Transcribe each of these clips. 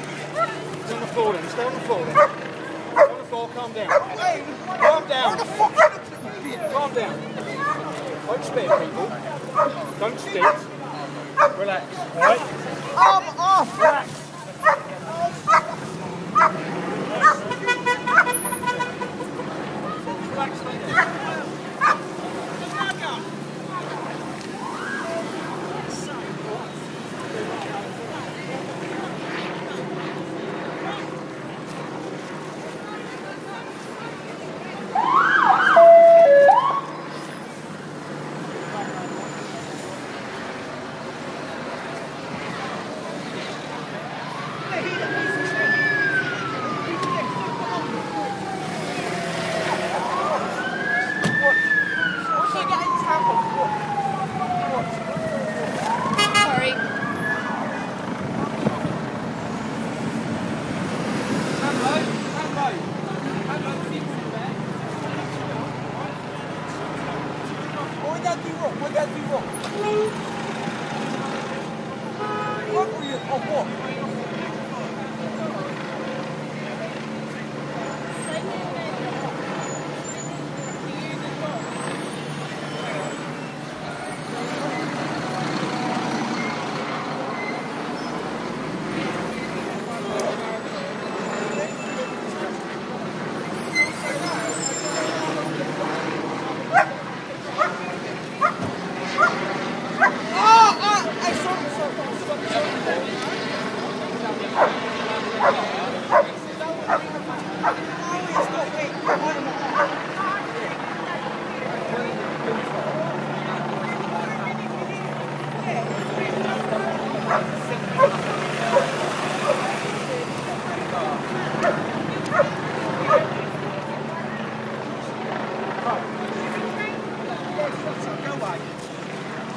He's on the floor then. Stay on the floor then. Stay on the floor, calm down. Calm down. Calm down. Don't spit, people. Don't spit. Relax, alright? Arm off! Relax. Relax, stay there.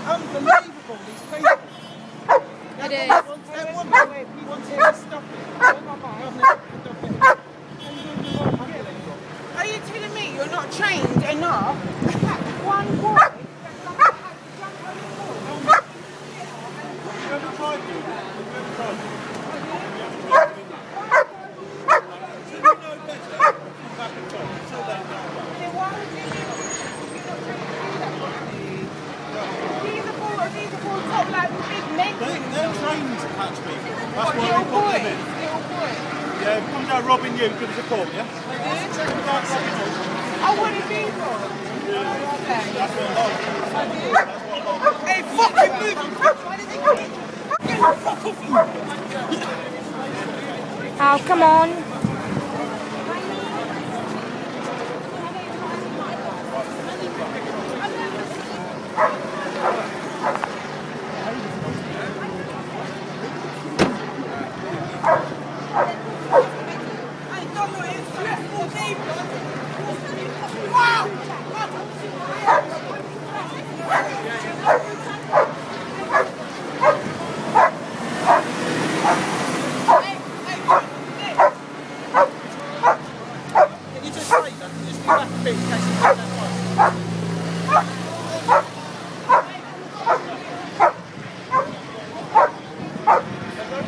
Unbelievable, these people. It is. That woman wants to stop it. Are you telling me you're not trained enough? One boy. They're trained to catch me. That's why we put them in. Yeah, if it comes out robbing you, give us a call, yeah? I want to be one. That's what Hey, fucking move! Oh, come on.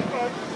That's